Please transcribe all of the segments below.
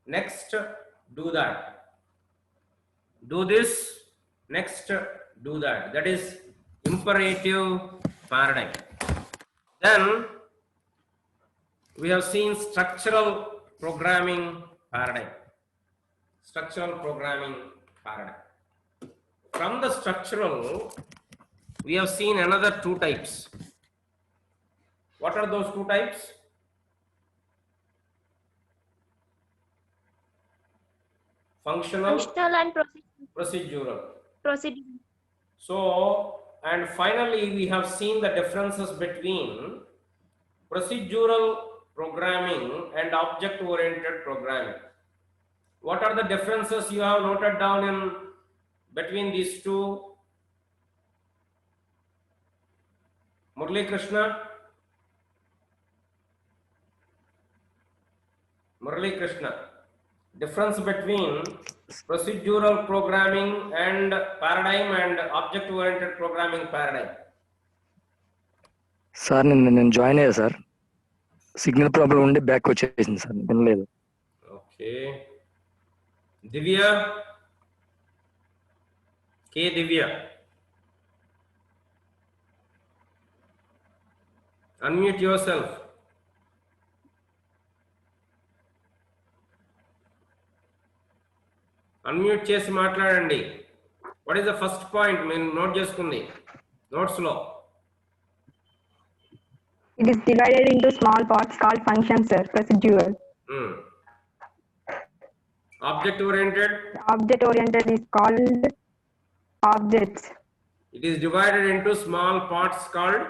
next do that, do this, next do that. That is imperative paradigm. Then we have seen structural programming paradigm. Structural programming paradigm. From the structural, we have seen another two types. What are those two types? Functional and procedural. procedural. So, and finally, we have seen the differences between procedural programming and object-oriented programming. What are the differences you have noted down in between these two? Murali Krishna? Murali Krishna. Difference between procedural programming and paradigm and object-oriented programming paradigm. Sir నేను join అయ్యా sir, signal problem ఉండి back వచ్చేసింది sir, వినలేదు. Okay, దివ్య, కే దివ్య, unmute yourself. Unmute చేసి మాట్లాడండి. What is the first point మీరు note చేసుకుంది notes లో? It is divided into small parts called functions, sir. Procedural. Object oriented? Object oriented is called objects. It is divided into small parts called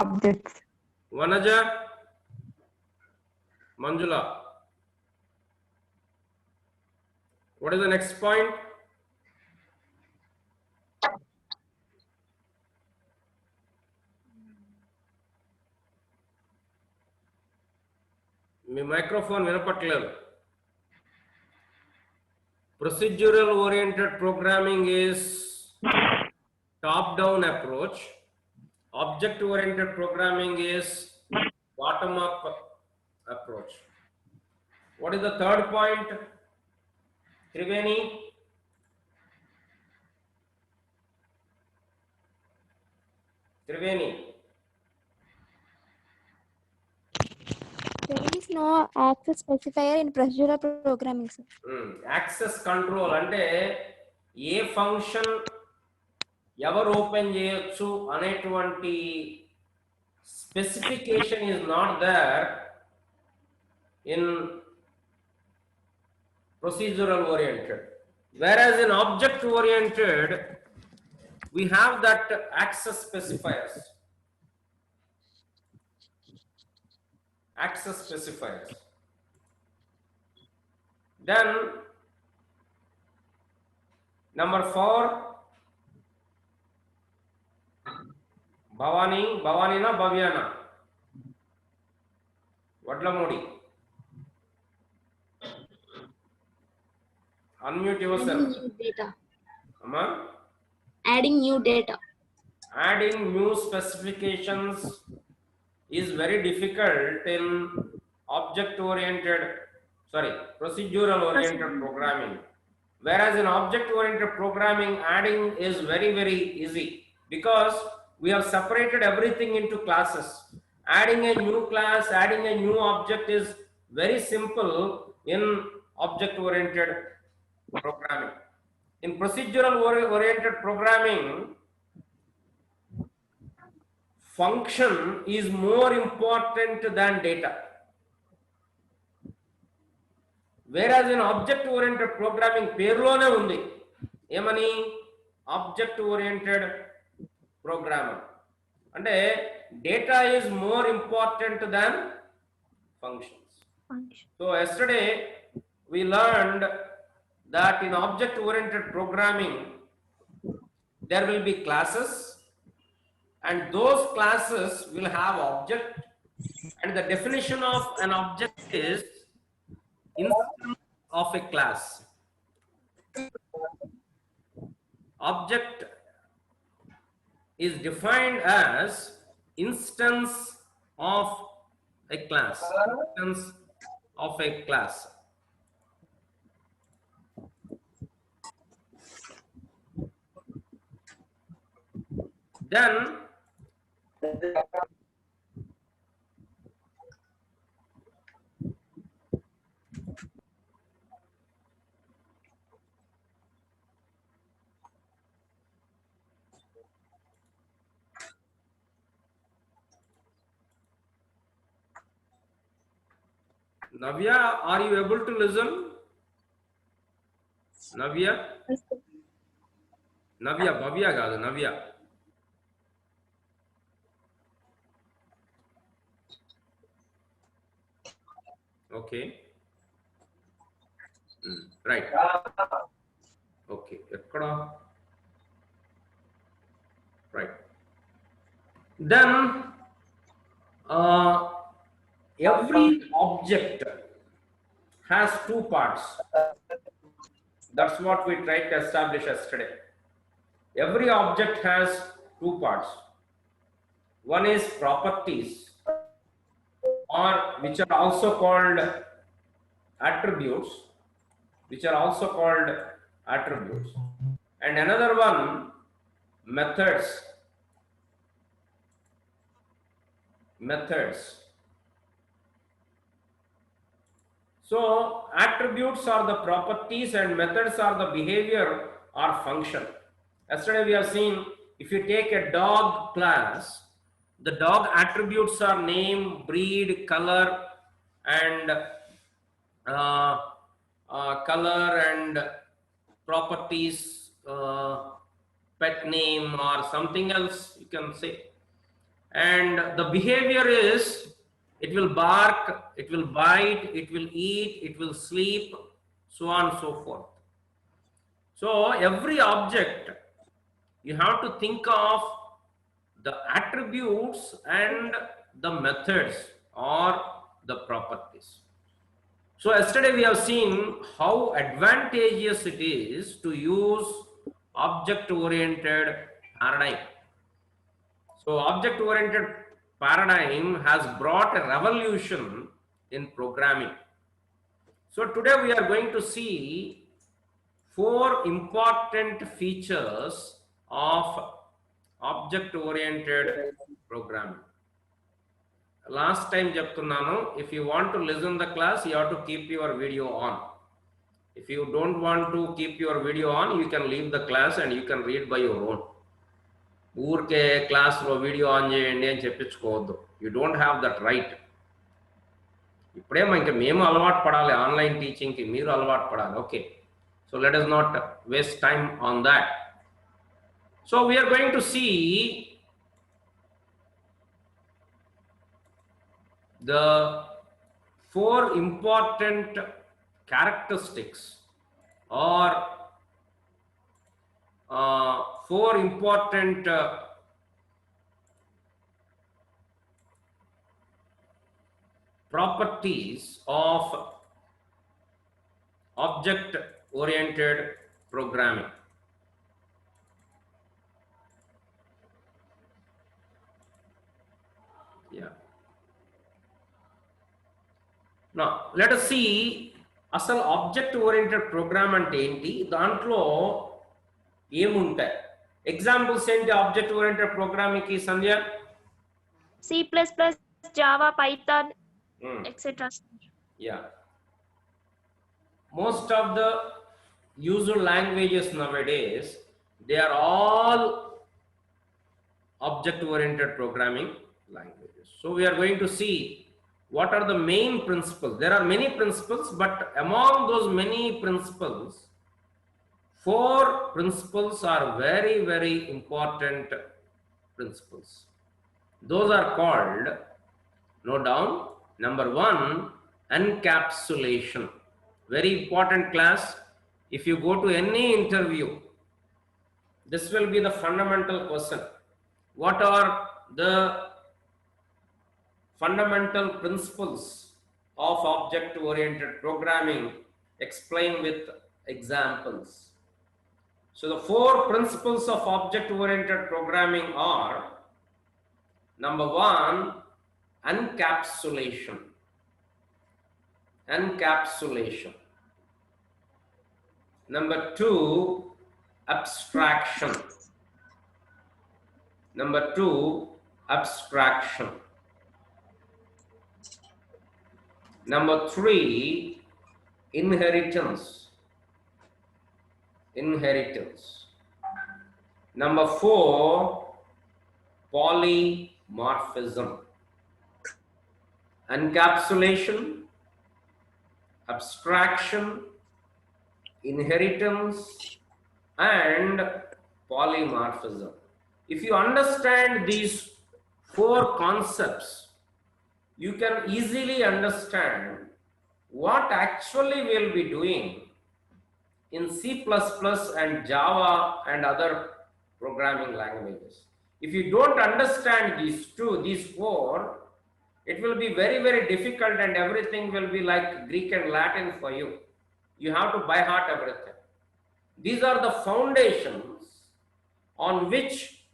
objects. Vanaja, Manjula, what is the next point? మీ microphone వినపట్లేదు. Procedural oriented programming is top down approach. Object oriented programming is bottom up approach. What is the third point? Triveni? Triveni? There is no access specifier in procedural programming, sir. Access control అంటే ఏ function ఎవరు open చేయొచ్చు అనేటువంటి specification is not there in procedural oriented, whereas in object oriented we have that access specifiers. Access specifiers. Then number 4, Bhavani, Bhavani na Bhavyana, Vadlamudi, unmute yourself. Adding new data. Amma? Adding new data. Adding new specifications is very difficult in procedural oriented programming, whereas in object oriented programming adding is very easy because we have separated everything into classes. Adding a new class, adding a new object is very simple in object oriented programming. In procedural oriented programming, function is more important than data, whereas in object oriented programming పేరులోనే ఉంది ఏమని object oriented programmer అంటే data is more important than functions. So yesterday we learned that in object oriented programming there will be classes, and those classes will have object, and the definition of an object is instance of a class. Object is defined as instance of a class, instance of a class. Then Navya, are you able to listen? Navya? Navya, Bhavya kaadu, Navya. Okay. Right. Okay. Ekkada? Right. Then every object has two parts. That's what we tried to establish yesterday. Every object has two parts. One is properties, or which are also called attributes, and another one methods. So attributes are the properties and methods are the behavior or function. Yesterday we have seen, if you take a dog class, the dog attributes are name, breed, color, and properties, pet name or something else you can say. And the behavior is, it will bark, it will bite, it will eat, it will sleep, so on and so forth. So every object, you have to think of the attributes and the methods or the properties. So yesterday we have seen how advantageous it is to use object-oriented paradigm. So object-oriented paradigm has brought a revolution in programming. So today we are going to see 4 important features of object-oriented programming. Last time cheptunnanu, if you want to listen the class, you have to keep your video on. If you don't want to keep your video on, you can leave the class and you can read by your own. ఊరికే క్లాస్లో video on చేయండి అని చెప్పించుకోవద్దు. You don't have that right. ఇప్పుడేమో ఇంకా మేము అలవాటు పడాలి ఆన్లైన్ టీచింగ్కి, మీరు అలవాటు పడాలి. Okay, so let us not waste time on that. So we are going to see the 4 important characteristics or 4 important properties of object-oriented programming. Yeah. Now let us see అసలు object-oriented program అంటే ఏంటి, దాంట్లో ఏముంటాయి. Examples ఏంటి object oriented programming కి సంధ్య? C++, Java, Python, etc. Yeah. Most of the usual languages nowadays, they are all object oriented programming languages. So we are going to see what are the main principles. There are many principles, but among those many principles, 4 principles are very, very important principles. Those are called, note down, number 1, encapsulation. Very important class. If you go to any interview, this will be the fundamental question. What are the fundamental principles of object-oriented programming? Explain with examples. So the 4 principles of object-oriented programming are, number 1, encapsulation. encapsulation. Number 2, abstraction. Number 2, abstraction. Number 3, inheritance. Inheritance. Number 4, polymorphism. Encapsulation, abstraction, inheritance, and polymorphism. If you understand these 4 concepts, you can easily understand what actually we'll be doing in C++ and Java and other programming languages. If you don't understand these 4, it will be very, very difficult, and everything will be like Greek and Latin for you. You have to by heart everything. These are the foundations on which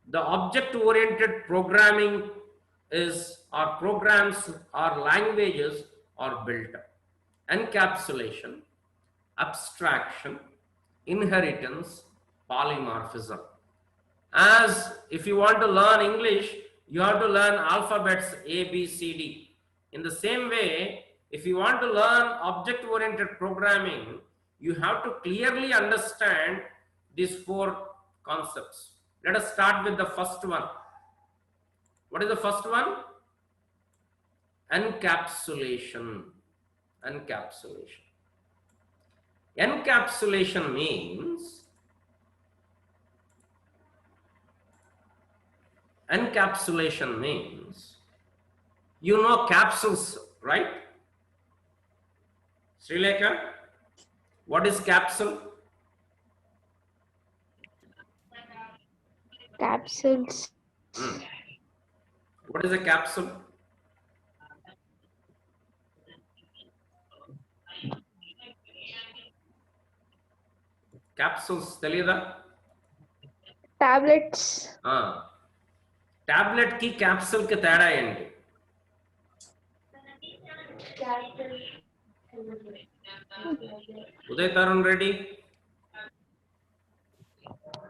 the object-oriented programming is, or programs or languages are built up. Encapsulation, abstraction, inheritance, polymorphism. As if you want to learn English, you have to learn alphabets A, B, C, D. In the same way, if you want to learn object-oriented programming, you have to clearly understand these 4 concepts. Let us start with the first one. What is the first one? Encapsulation. Encapsulation. Encapsulation means you know capsules, right? Srilekha, what is capsule? Capsules. What is a capsule? Capsules, teliyada? Tablets. Tablet ki capsule ke tera enti? Uday Tarun Reddy,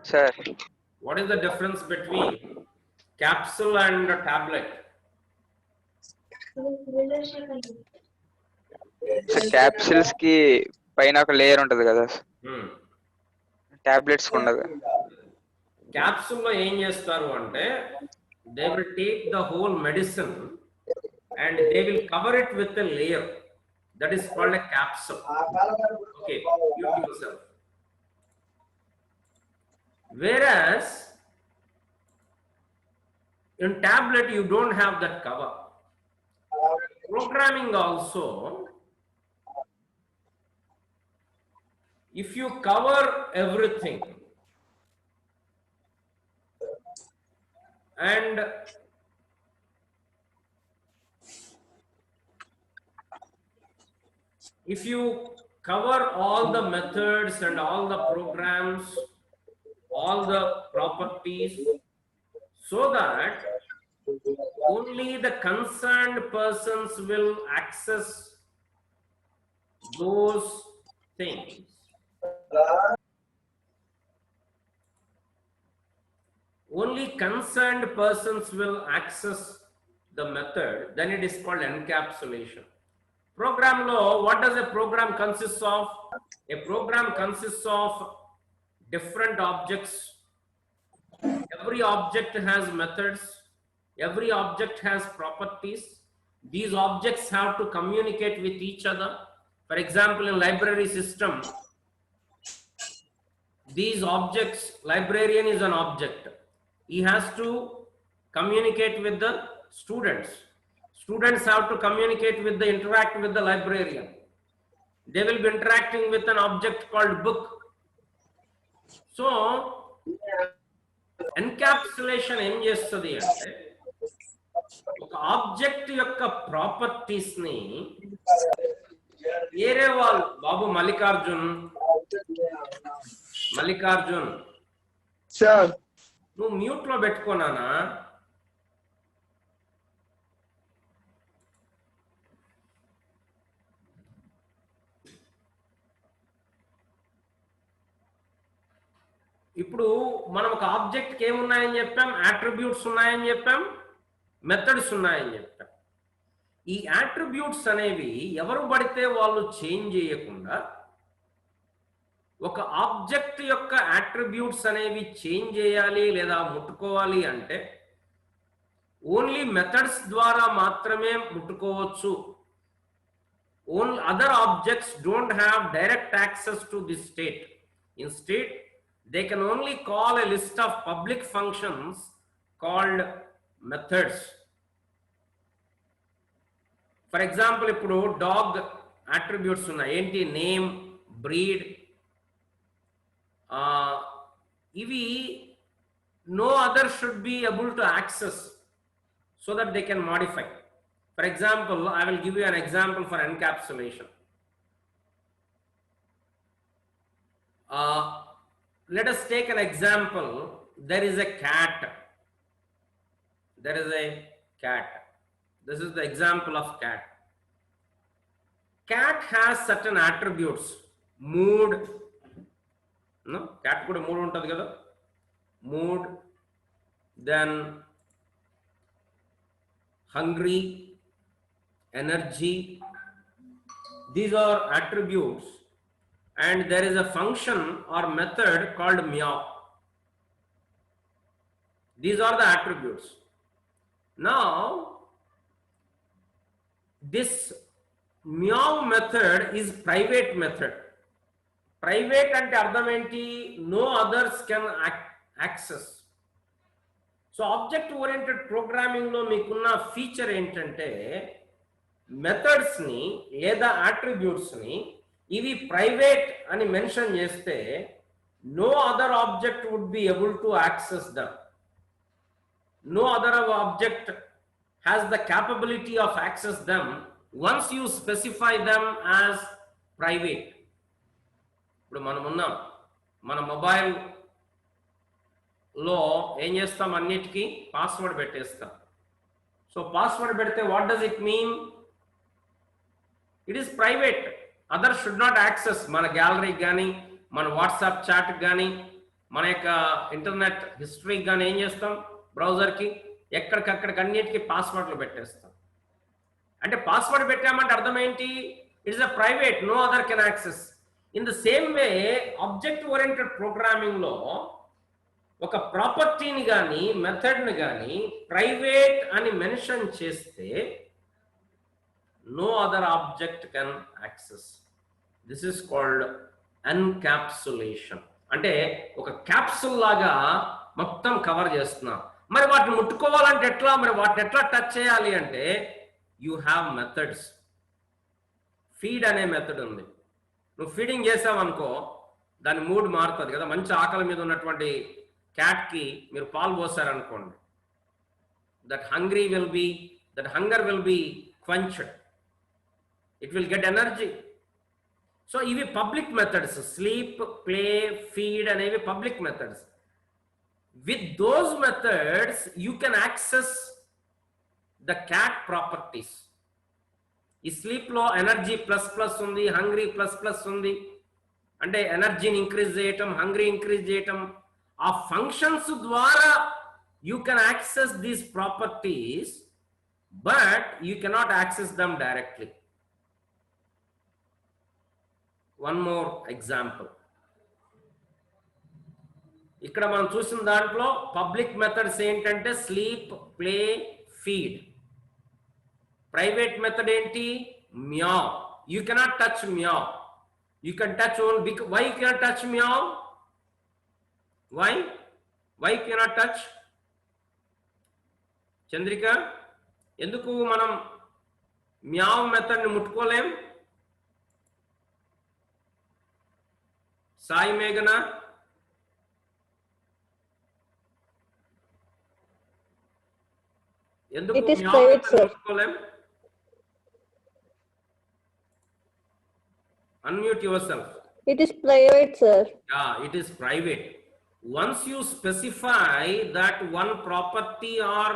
Sir, what is the difference between capsule and a tablet? capsules ki పైన ఒక layer ఉంటది కదా, tablets ఉండదు. Capsule lo em chestaru ante they will take the whole medicine and they will cover it with a layer. That is called a capsule. Okay, you yourself. Whereas in tablet you don't have that cover. Programming also, if you cover everything and if you cover all the methods and all the programs, all the properties, so that only the concerned persons will access those things, only concerned persons will access the method, then it is called encapsulation. Program law, what does a program consist of? A program consists of different objects. Every object has methods. Every object has properties. These objects have to communicate with each other. For example, in library system, these objects, librarian is an object. He has to communicate with the students. Students have to communicate with the, interact with the librarian. They will be interacting with an object called book. So, encapsulation em chestadi ante oka object yokka properties ni వేరే వాళ్ళు, బాబు Mallikarjun sir నువ్వు mute లో పెట్టుకోనానా? ఇప్పుడు మనం ఒక ఆబ్జెక్ట్కి ఏమున్నాయని చెప్పాం, attributes ఉన్నాయని చెప్పాం, మెథడ్స్ ఉన్నాయని చెప్పాం. ఈ అట్రిబ్యూట్స్ అనేవి ఎవరు పడితే వాళ్ళు చేంజ్ చేయకుండా, ఒక ఆబ్జెక్ట్ యొక్క అట్రిబ్యూట్స్ అనేవి చేంజ్ చేయాలి లేదా ముట్టుకోవాలి అంటే ఓన్లీ మెథడ్స్ ద్వారా మాత్రమే ముట్టుకోవచ్చు. Only other objects don't have direct access to this state. Instead, they can only call a list of public functions called methods. For example, ఇప్పుడు డాగ్ అట్రిబ్యూట్స్ ఉన్నాయి. ఏంటి? Name, breed. ఇవి no other should be able to access so that they can modify. For example, I will give you an example for encapsulation. Let us take an example. There is a cat. There is a cat. This is the example of cat. Cat has certain attributes. Mood. No? Cat kuda mood untadi kada. Mood. Then hungry. Energy. These are attributes. And there is a function or method called meow. These are the attributes. Now, this meow method is private method. Private ante ardham enti? No others can access. So object oriented programming lo meekunna feature entante methods ni leda attributes ni ఇవి private అని mention చేస్తే no other object would be able to access them. No other object has the capability of access them once you specify them as private. ఇప్పుడు మనం ఉన్నాం, మన mobile లో ఏం చేస్తాం? అన్నిటికీ పాస్వర్డ్ పెట్టేస్తాం. సో పాస్వర్డ్ పెడితే what does it mean? It is private. Other should not access. మన గ్యాలరీకి కానీ, మన వాట్సాప్ చాట్కి కానీ, మన యొక్క ఇంటర్నెట్ హిస్టరీకి కానీ ఏం చేస్తాం? బ్రౌజర్కి ఎక్కడికక్కడికి అన్నిటికీ పాస్వర్డ్లు పెట్టేస్తాం. అంటే పాస్వర్డ్ పెట్టామంటే అర్థం ఏంటి? It's a private, no other can access. In the same way object oriented ప్రోగ్రామింగ్లో ఒక ప్రాపర్టీని కానీ మెథడ్ని కానీ ప్రైవేట్ అని మెన్షన్ చేస్తే no other object can access. This is called encapsulation. అంటే ఒక క్యాప్సూల్ లాగా మొత్తం కవర్ చేస్తున్నాం. మరి వాటిని ముట్టుకోవాలంటే ఎట్లా? మరి వాటిని ఎట్లా టచ్ చేయాలి అంటే యూ హ్యావ్ మెథడ్స్. ఫీడ్ అనే మెథడ్ ఉంది. నువ్వు ఫీడింగ్ చేసావనుకో దాని మూడ్ మారుతుంది కదా. మంచి ఆకలి మీద ఉన్నటువంటి క్యాట్కి మీరు పాలు పోసారనుకోండి, that hunger will be quenched. It will get energy. So ivi public methods. Sleep, play, feed అనేవి public methods. With those methods you can access the cat properties. ఈ స్లీప్ లో ఎనర్జీ ప్లస్ ప్లస్ ఉంది, hungry plus plus ఉంది. అంటే ఎనర్జీని increase చేయటం, hungry increase చేయటం, ఆ ఫంక్షన్స్ ద్వారా you can access these properties, but you cannot access them directly. One more example. ఇక్కడ మనం చూసిన దాంట్లో పబ్లిక్ మెథడ్స్ ఏంటంటే sleep, play, feed. Private method ఏంటి? Meow. You cannot touch meow. You can touch only. Why you cannot touch meow? Why cannot touch? Chandrika, ఎందుకు మనం meow మెథడ్ని ముట్టుకోలేం? సాయి మేఘన, ఎందుకు మ్యావ్ మెథడ్ ముట్టుకోలేం? Unmute yourself. It is private, sir. Yeah, it is private. Once you specify that one property or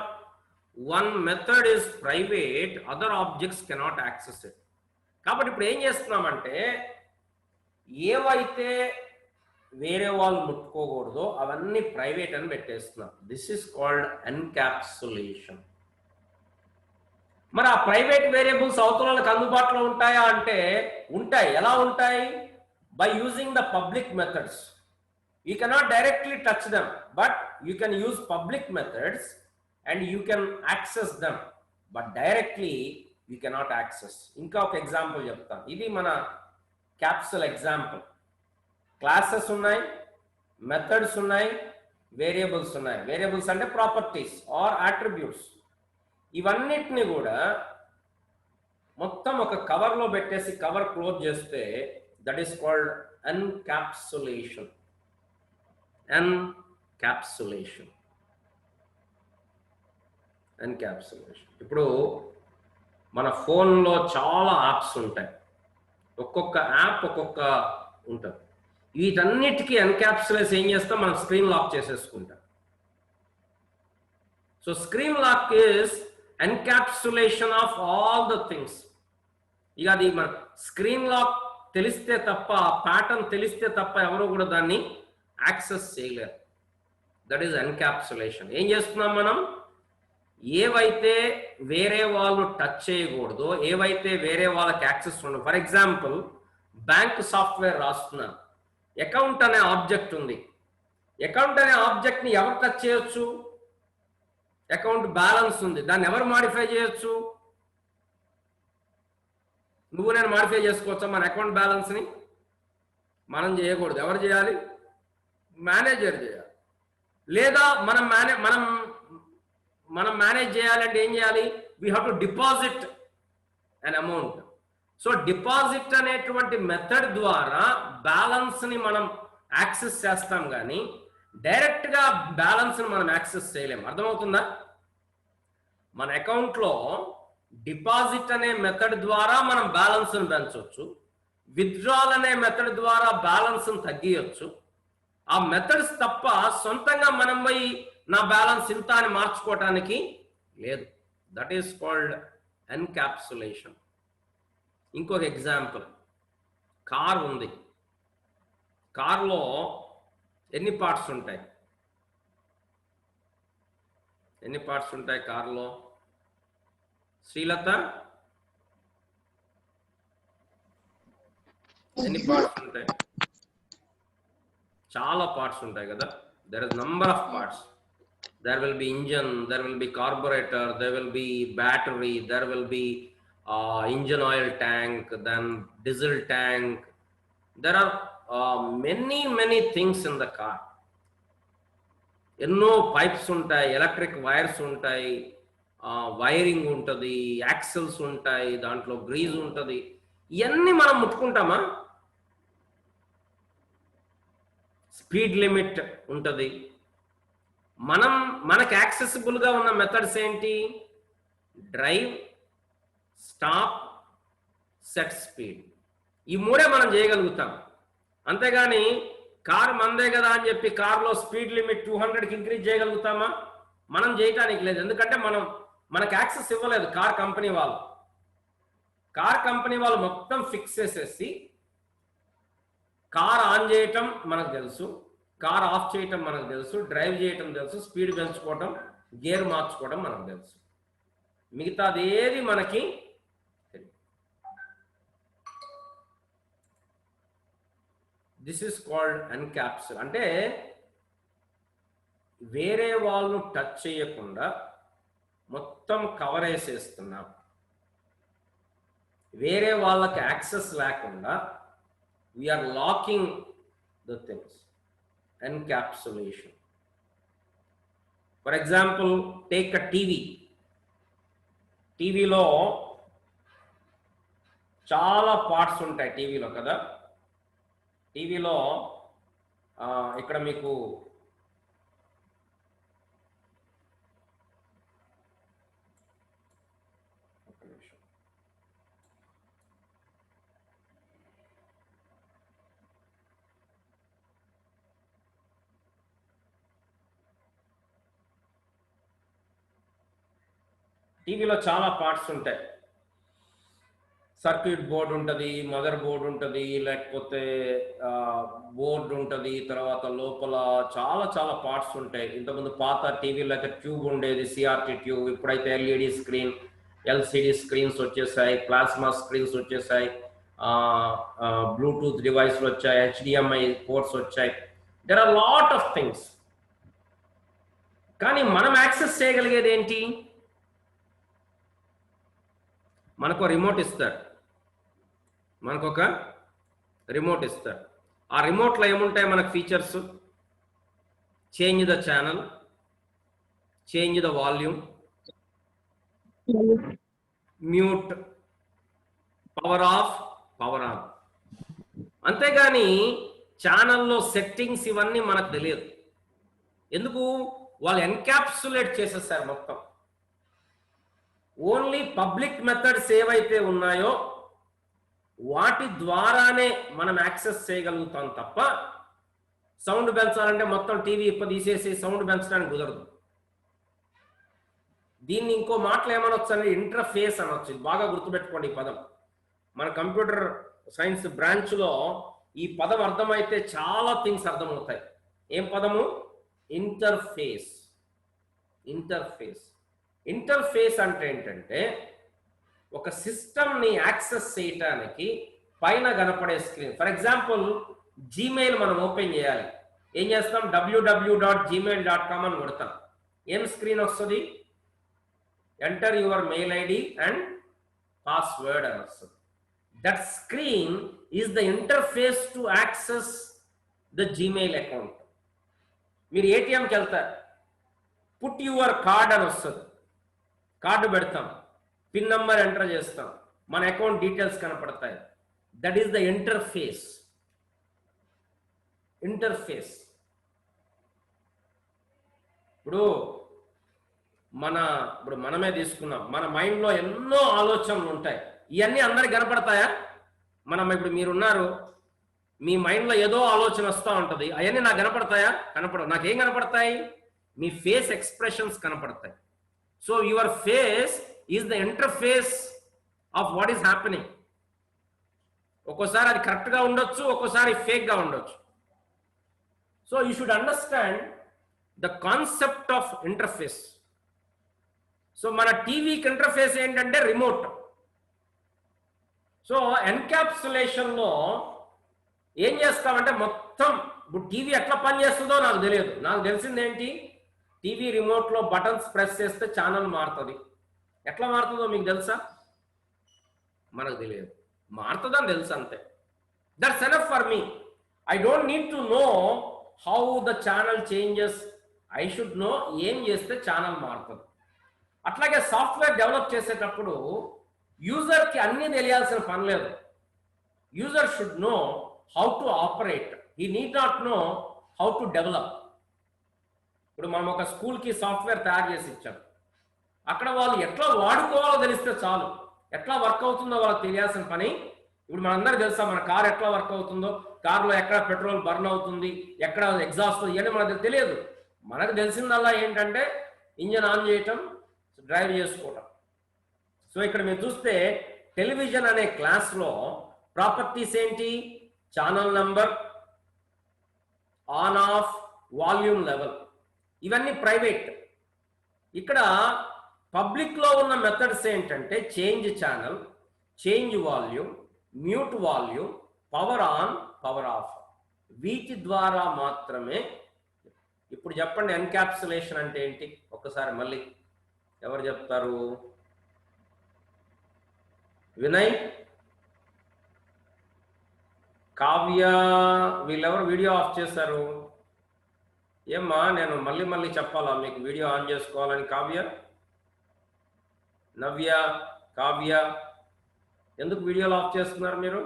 one method is private, other objects cannot access it. కాబట్టి ఇప్పుడు ఏం చేస్తున్నామంటే ఏవైతే వేరే వాళ్ళు ముట్టుకోకూడదో అవన్నీ ప్రైవేట్ అని పెట్టేస్తున్నాం. This is called encapsulation. మరి ఆ ప్రైవేట్ వేరియబుల్స్ అవతల వాళ్ళకి అందుబాటులో ఉంటాయా అంటే ఉంటాయి. ఎలా ఉంటాయి? By using the public methods. You cannot directly touch them, but you can use public methods and you can access them, but directly you cannot access. ఇంకా ఒక ఎగ్జాంపుల్ చెప్తాను. ఇది మన క్యాప్సుల్ ఎగ్జాంపుల్. క్లాసెస్ ఉన్నాయి, మెథడ్స్ ఉన్నాయి, variables ఉన్నాయి. Variables అంటే properties are attributes. ఇవన్నిటిని కూడా మొత్తం ఒక కవర్లో పెట్టేసి కవర్ క్లోజ్ చేస్తే that is called encapsulation. Encapsulation. Encapsulation. ఇప్పుడు మన ఫోన్లో చాలా యాప్స్ ఉంటాయి. ఒక్కొక్క యాప్ ఒక్కొక్క ఉంటుంది. వీటన్నిటికీ ఎన్క్యాప్సులేస్ ఏం చేస్తాం? మనం స్క్రీన్ లాక్ చేసేసుకుంటాం. So screen lock is encapsulation of all the things. ఇక అది మన స్క్రీన్ లాక్ తెలిస్తే తప్ప, ప్యాటర్న్ తెలిస్తే తప్ప ఎవరు కూడా దాన్ని యాక్సెస్ చేయలేరు. That is encapsulation. ఏం చేస్తున్నాం మనం? ఏవైతే వేరే వాళ్ళు టచ్ చేయకూడదో, ఏవైతే వేరే వాళ్ళకి యాక్సెస్ ఉండదు. ఫర్ ఎగ్జాంపుల్ బ్యాంక్ సాఫ్ట్వేర్ రాస్తున్నాను. అకౌంట్ అనే ఆబ్జెక్ట్ ఉంది. అకౌంట్ అనే ఆబ్జెక్ట్ని ఎవరు టచ్ చేయొచ్చు? అకౌంట్ బ్యాలెన్స్ ఉంది, దాన్ని ఎవరు మాడిఫై చేయొచ్చు? నువ్వు నేను మాడిఫై చేసుకోవచ్చా మన అకౌంట్ బ్యాలెన్స్ని? మనం చేయకూడదు. ఎవరు చేయాలి? మేనేజర్ చేయాలి. లేదా మనం మేనేజ్ చేయాలంటే ఏం చేయాలి? We have to deposit an amount. So deposit అనేటువంటి మెథడ్ ద్వారా బ్యాలెన్స్ని మనం యాక్సెస్ చేస్తాం, కానీ డైరెక్ట్గా బ్యాలెన్స్ని మనం యాక్సెస్ చేయలేము. అర్థమవుతుందా? మన అకౌంట్లో డిపాజిట్ అనే మెథడ్ ద్వారా మనం బ్యాలెన్స్ని పెంచవచ్చు, విత్డ్రాల్ అనే మెథడ్ ద్వారా బ్యాలెన్స్ని తగ్గియచ్చు. ఆ మెథడ్స్ తప్ప సొంతంగా మనం పోయి నా బ్యాలెన్స్ ఇంత అని మార్చుకోవటానికి లేదు. That is called encapsulation. ఇంకొక ఎగ్జాంపుల్, కార్ ఉంది. కార్లో ఎన్ని పార్ట్స్ ఉంటాయి? ఎన్ని పార్ట్స్ ఉంటాయి కార్లో? శ్రీలత, ఎన్ని పార్ట్స్ ఉంటాయి? చాలా పార్ట్స్ ఉంటాయి కదా. There is number of parts. There will be engine, there will be carburetor, there will be battery, there will be engine oil tank, then diesel tank. There are many things in the car. ఎన్నో pipes ఉంటాయి, electric wires ఉంటాయి, wiring ఉంటుంది, axles ఉంటాయి, దాంట్లో grease ఉంటుంది. ఇవన్నీ మనం ముట్టుకుంటామా? Speed limit ఉంటుంది. మనకు యాక్సెసిబుల్గా ఉన్న మెథడ్స్ ఏంటి? Drive, stop, set speed. ఈ మూడే మనం చేయగలుగుతాం. అంతేగాని కారు మందే కదా అని చెప్పి కారులో స్పీడ్ లిమిట్ 200కి ఇంక్రీజ్ చేయగలుగుతామా? మనం చేయటానికి లేదు. ఎందుకంటే మనకు యాక్సెస్ ఇవ్వలేదు కార్ కంపెనీ వాళ్ళు. కార్ కంపెనీ వాళ్ళు మొత్తం ఫిక్స్ చేసేసి కార్ ఆన్ చేయటం మనకు తెలుసు, కార్ ఆఫ్ చేయటం మనకు తెలుసు, డ్రైవ్ చేయటం తెలుసు, స్పీడ్ పెంచుకోవటం, గేర్ మార్చుకోవడం మనకు తెలుసు. మిగతాది ఏది మనకి తెలియదు. This is called encapsule. అంటే వేరే వాళ్ళు టచ్ చేయకుండా మొత్తం కవర్ వేసేస్తున్నాం. వేరే వాళ్ళకి యాక్సెస్ లేకుండా we are locking the things. Encapsulation. For example, take a TV. టీవీలో చాలా పార్ట్స్ ఉంటాయి టీవీలో కదా. టీవీలో ఇక్కడ మీకు టీవీలో చాలా పార్ట్స్ ఉంటాయి. సర్క్యూట్ బోర్డు ఉంటుంది, మదర్ బోర్డు ఉంటుంది, లేకపోతే బోర్డు ఉంటుంది, తర్వాత లోపల చాలా చాలా పార్ట్స్ ఉంటాయి. ఇంతకుముందు పాత టీవీలో అయితే ట్యూబ్ ఉండేది, సిఆర్టీ ట్యూబ్. ఇప్పుడైతే ఎల్ఈడి స్క్రీన్, ఎల్సిడి స్క్రీన్స్ వచ్చేసాయి, ప్లాస్మా స్క్రీన్స్ వచ్చేసాయి, బ్లూటూత్ డివైస్లు వచ్చాయి, హెచ్డిఎంఐ పోర్ట్స్ వచ్చాయి. There are lot of things. కానీ మనం యాక్సెస్ చేయగలిగేది ఏంటి? మనకు రిమోట్ ఇస్తారు, మనకొక రిమోట్ ఇస్తారు. ఆ రిమోట్లో ఏముంటాయి మనకు features? Change the channel, change the volume, mute, power of, power on. అంతేగాని ఛానల్లో సెట్టింగ్స్ ఇవన్నీ మనకు తెలియదు. ఎందుకు? వాళ్ళు ఎన్క్యాప్సులేట్ చేసేసారు మొత్తం. ఓన్లీ పబ్లిక్ మెథడ్స్ ఏవైతే ఉన్నాయో వాటి ద్వారానే మనం యాక్సెస్ చేయగలుగుతాం తప్ప సౌండ్ పెంచాలంటే మొత్తం టీవీ తీసేసి సౌండ్ పెంచడానికి కుదరదు. దీన్ని ఇంకో మాటలు ఏమనొచ్చు అంటే ఇంటర్ఫేస్ అనొచ్చు. బాగా గుర్తుపెట్టుకోండి ఈ పదం. మన కంప్యూటర్ సైన్స్ బ్రాంచ్లో ఈ పదం అర్థమైతే చాలా థింగ్స్ అర్థమవుతాయి. ఏం పదము? ఇంటర్ఫేస్. ఇంటర్ఫేస్. ఇంటర్ఫేస్ అంటే ఏంటంటే ఒక సిస్టమ్ని యాక్సెస్ చేయటానికి పైన కనపడే స్క్రీన్. ఫర్ ఎగ్జాంపుల్ జీమెయిల్ మనం ఓపెన్ చేయాలి. ఏం చేస్తాం? www.gmail.com అని కొడతాం. ఏం స్క్రీన్ వస్తుంది? Enter your mail ID and password అని వస్తుంది. That screen is the interface to access the Gmail account. మీరు ఏటీఎంకి వెళ్తారు, పుట్ యువర్ కార్డ్ అని వస్తుంది. కార్డు పెడతాం, పిన్ నంబర్ ఎంటర్ చేస్తాం, మన అకౌంట్ డీటెయిల్స్ కనపడతాయి. That is the interface. Interface. ఇప్పుడు మనమే తీసుకున్నాం, మన మైండ్లో ఎన్నో ఆలోచనలు ఉంటాయి. ఇవన్నీ అందరికి కనపడతాయా? ఇప్పుడు మీరున్నారు, మీ మైండ్లో ఏదో ఆలోచన వస్తూ ఉంటుంది. అవన్నీ నాకు కనపడతాయా? కనపడవు. నాకేం కనపడతాయి? మీ ఫేస్ ఎక్స్ప్రెషన్స్ కనపడతాయి. So your face is the interface of what is happening. ఒక్కోసారి అది కరెక్ట్గా ఉండొచ్చు, ఒక్కోసారి ఫేక్గా ఉండొచ్చు. So you should understand the concept of interface. So మన టీవీకి ఇంటర్ఫేస్ ఏంటంటే రిమోట్. సో ఎన్క్యాప్సులేషన్లో ఏం చేస్తామంటే మొత్తం ఇప్పుడు టీవీ ఎట్లా పనిచేస్తుందో నాకు తెలియదు. నాకు తెలిసింది ఏంటి? టీవీ రిమోట్లో బటన్స్ ప్రెస్ చేస్తే ఛానల్ మారుతుంది. ఎట్లా మారుతుందో మీకు తెలుసా? మనకు తెలియదు. మారుతుందని తెలుసు అంతే. That's enough for me. I don't need to know how the channel changes. I should know ఏం చేస్తే ఛానల్ మారుతుంది. అట్లాగే సాఫ్ట్వేర్ డెవలప్ చేసేటప్పుడు యూజర్కి అన్నీ తెలియాల్సిన పని లేదు. User should know how to operate. He need not know how to develop. ఇప్పుడు మనం ఒక స్కూల్కి సాఫ్ట్వేర్ తయారు చేసి ఇచ్చాం. అక్కడ వాళ్ళు ఎట్లా వాడుకోవాలో తెలిస్తే చాలు. ఎట్లా వర్క్ అవుతుందో వాళ్ళకి తెలియాల్సిన పని. ఇప్పుడు మనందరికీ తెలుసా మన కార్ ఎట్లా వర్క్ అవుతుందో, కార్లో ఎక్కడ పెట్రోల్ బర్న్ అవుతుంది, ఎక్కడ ఎగ్జాస్ట్, ఇవన్నీ మనకు తెలియదు. మనకు తెలిసిందల్లా ఏంటంటే ఇంజన్ ఆన్ చేయటం, డ్రైవ్ చేసుకోవటం. సో ఇక్కడ మీరు చూస్తే టెలివిజన్ అనే క్లాస్లో ప్రాపర్టీస్ ఏంటి? Channel number, on off, volume level, ఇవన్నీ ప్రైవేట్. ఇక్కడ పబ్లిక్లో ఉన్న మెథడ్స్ ఏంటంటే change channel, change volume, mute volume, power on, power of. వీటి ద్వారా మాత్రమే. ఇప్పుడు చెప్పండి ఎన్క్యాప్సులేషన్ అంటే ఏంటి? ఒక్కసారి మళ్ళీ ఎవరు చెప్తారు? వినయ్, కావ్య, వీళ్ళెవరు వీడియో ఆఫ్ చేశారు? ఏమ్మా నేను మళ్ళీ మళ్ళీ చెప్పాలా మీకు వీడియో ఆన్ చేసుకోవాలని? కావ్య, నవ్య, కావ్య, ఎందుకు వీడియోలు ఆఫ్ చేస్తున్నారు మీరు?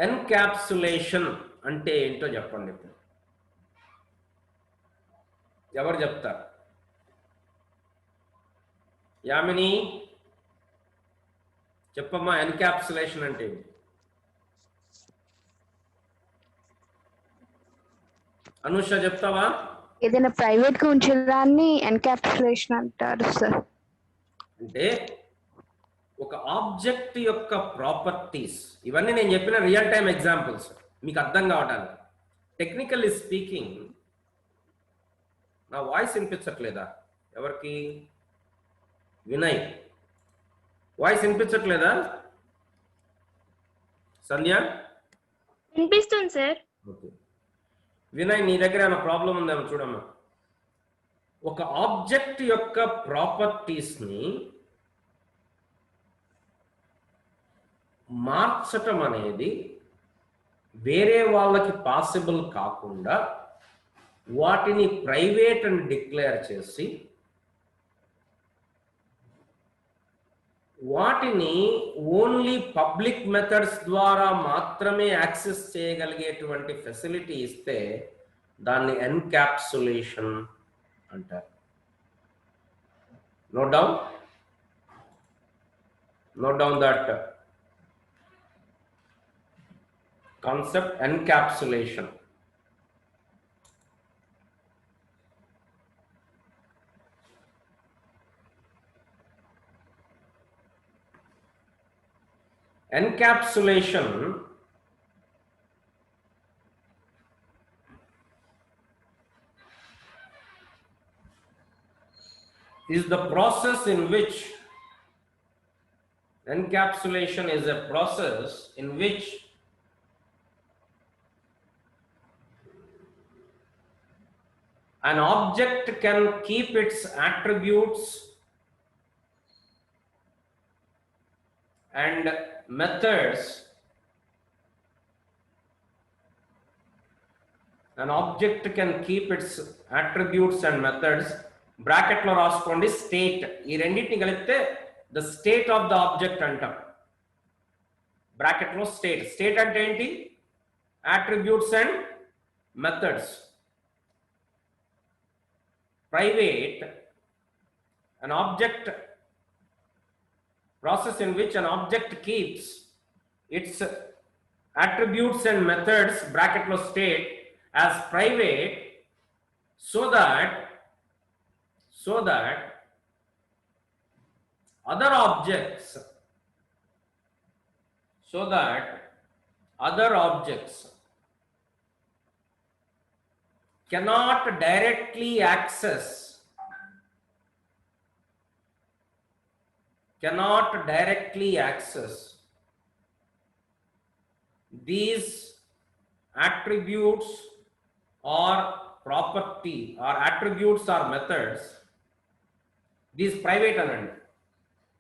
ఎన్క్యాప్సులేషన్ అంటే ఏంటో చెప్పండి. ఇప్పుడు ఎవరు చెప్తారు? యామిని చెప్పమ్మా, ఎన్క్యాప్సులేషన్ అంటే ఏంటి? అనుష చెప్తావా? ఏదైనా ప్రైవేట్ గా ఉంచేదాన్ని ఎన్కాప్సులేషన్ అంటారు సార్. అంటే ఒక ఆబ్జెక్ట్ యొక్క ప్రాపర్టీస్, ఇవన్నీ నేను చెప్పిన రియల్ టైమ్ ఎగ్జాంపుల్స్ మీకు అర్థం కావడానికి. టెక్నికల్లీ స్పీకింగ్, నా వాయిస్ వినిపించట్లేదా ఎవరికి? వినయ్ వాయిస్ వినిపించట్లేదా? సంధ్య వినిపిస్తుంది సార్. ఓకే. వినయ్ నీ దగ్గర ఏమైనా ప్రాబ్లం ఉందేమో చూడమ్మా. ఒక ఆబ్జెక్ట్ యొక్క ప్రాపర్టీస్ ని మార్చటం అనేది వేరే వాళ్ళకి పాసిబుల్ కాకుండా వాటిని ప్రైవేట్ అని డిక్లేర్ చేసి వాటిని ఓన్లీ పబ్లిక్ మెథడ్స్ ద్వారా మాత్రమే యాక్సెస్ చేయగలిగేటువంటి ఫెసిలిటీ ఇస్తే దాన్ని ఎన్కాప్సులేషన్ అంటారు. Note down that concept, encapsulation. Encapsulation is the process in which encapsulation is a process in which an object can keep its attributes and methods. An object can keep its attributes and methods. Bracket లో రాసుకోండి state. ఈ రెండింటిని కలిపితే the state of the object అంటాం. Bracket లో state. State అంటే ఏంటి? Attributes and methods. Private, an object process in which an object keeps its attributes and methods, bracket lo state, as private so that other objects cannot directly access these attributes or property or attributes or methods. These private anand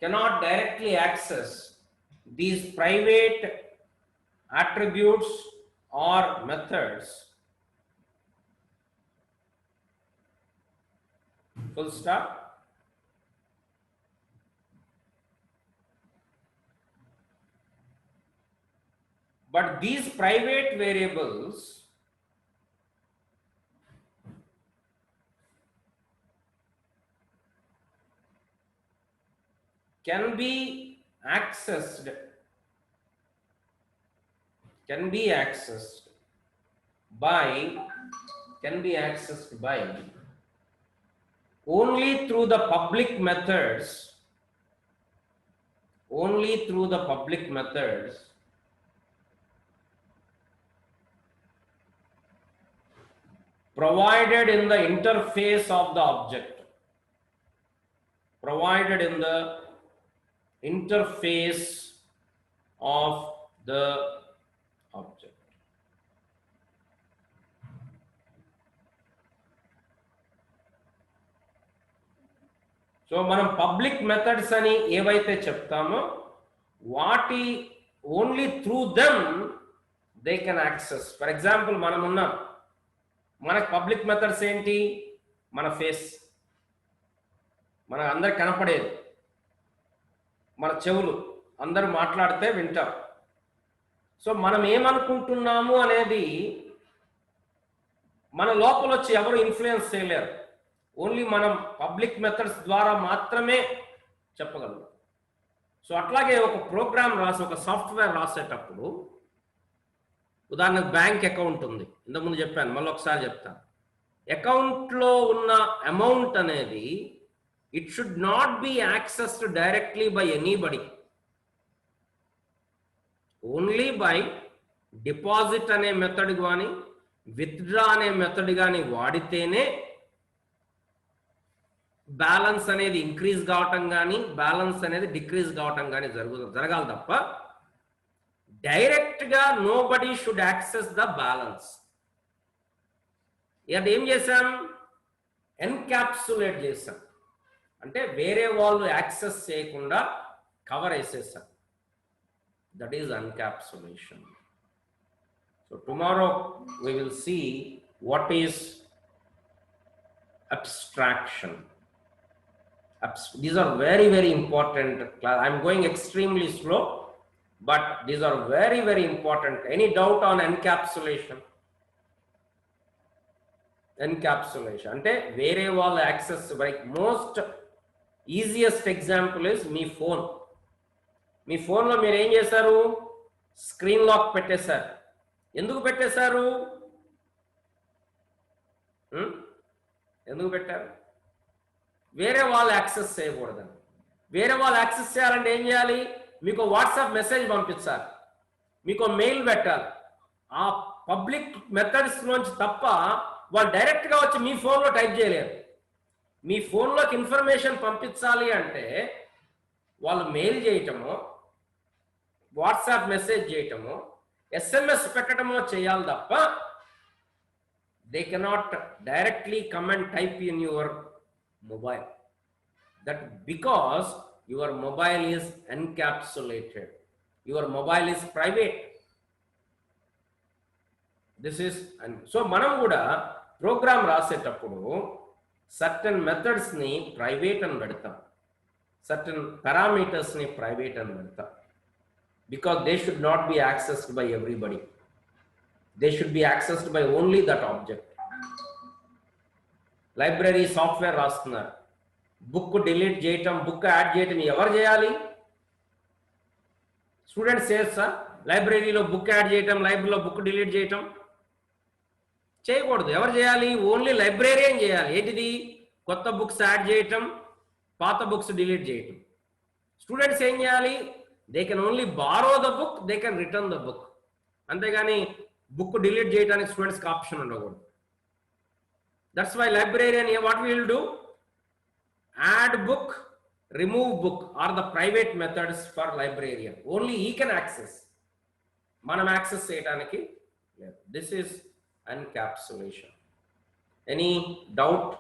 cannot directly access these private attributes or methods. Full stop. But these private variables can be accessed by only through the public methods, provided in the interface of the object. So మనం public methods అని ఏవైతే చెప్తామో వాటి only through them they can access. For example మనం ఉన్నాం, మనకు public methods ఏంటి? మన face, మన అందరికి కనపడేది, మన చెవులు, అందరూ మాట్లాడితే వింటాం. సో మనం ఏమనుకుంటున్నాము అనేది మన లోపల వచ్చి ఎవరు ఇన్ఫ్లుయెన్స్ చేయలేరు. ఓన్లీ మనం పబ్లిక్ మెథడ్స్ ద్వారా మాత్రమే చెప్పగలం. సో అట్లాగే ఒక ప్రోగ్రామ్ రాసి, ఒక సాఫ్ట్వేర్ రాసేటప్పుడు ఉదాహరణకు బ్యాంక్ అకౌంట్ ఉంది, ఇంతకుముందు చెప్పాను, మళ్ళీ ఒకసారి చెప్తాను. అకౌంట్లో ఉన్న అమౌంట్ అనేది it should not be accessed directly by anybody, only by deposit అనే మెథడ్ కానీ విత్డ్రా అనే మెథడ్ కానీ వాడితేనే బ్యాలెన్స్ అనేది ఇంక్రీజ్ కావటం కానీ బ్యాలెన్స్ అనేది డిక్రీజ్ కావటం కానీ జరగాలి తప్ప డైరెక్ట్ గా nobody should access the balance. ఇక ఏం చేశాం, ఎన్క్యాప్సులేట్ చేశాం, అంటే వేరే వాళ్ళు యాక్సెస్ చేయకుండా కవర్ వేసేసాం. That is encapsulation. So tomorrow we will see what is abstraction. These are very, very important. I'm going extremely slow, but these are very, very important. Any doubt on encapsulation? Encapsulation అంటే వేరే వాళ్ళ access by most easiest example is మీ phone. మీ ఫోన్లో మీరు ఏం చేశారు, screen lock పెట్టేశారు. ఎందుకు పెట్టేశారు, ఎందుకు పెట్టారు? వేరే వాళ్ళు యాక్సెస్ చేయకూడదని. వేరే వాళ్ళు యాక్సెస్ చేయాలంటే ఏం చేయాలి, మీకు వాట్సాప్ మెసేజ్ పంపించాలి, మీకు మెయిల్ పెట్టాలి. ఆ పబ్లిక్ మెథడ్స్ నుంచి తప్ప వాళ్ళు డైరెక్ట్గా వచ్చి మీ ఫోన్లో టైప్ చేయలేరు. మీ ఫోన్లోకి ఇన్ఫర్మేషన్ పంపించాలి అంటే వాళ్ళు మెయిల్ చేయటమో వాట్సాప్ మెసేజ్ చేయటమో SMS పెట్టడమో చేయాలి తప్ప they cannot directly come and type in your mobile. That because your mobile is encapsulated, your mobile is private. This is so మనం కూడా ప్రోగ్రామ్ రాసేటప్పుడు సర్టన్ మెథడ్స్ని ప్రైవేట్ అని పెడతాం, సర్టన్ పారామీటర్స్ని ప్రైవేట్ అని పెడతాం. Because they should not be accessed by everybody. They should be accessed by only that object. Library software రాస్తున్నారు, book delete చేయటం book add చేయటం ఎవరు చేయాలి? స్టూడెంట్స్ చేయొచ్చా? లైబ్రరీలో బుక్ యాడ్ చేయటం, లైబ్రరీలో బుక్ డిలీట్ చేయటం చేయకూడదు. ఎవరు చేయాలి? ఓన్లీ లైబ్రేరియన్ చేయాలి. ఏంటిది? కొత్త బుక్స్ యాడ్ చేయటం, పాత బుక్స్ డిలీట్ చేయటం. స్టూడెంట్స్ ఏం చేయాలి? They can only borrow the book, they can return the book. అంతేగాని బుక్ డిలీట్ చేయడానికి స్టూడెంట్స్కి ఆప్షన్ ఉండకూడదు. That's why librarian what will do, add book, remove book are the private methods for librarian. Only he can access, మనం access చేయడానికి లేదు. This is encapsulation. Any doubt?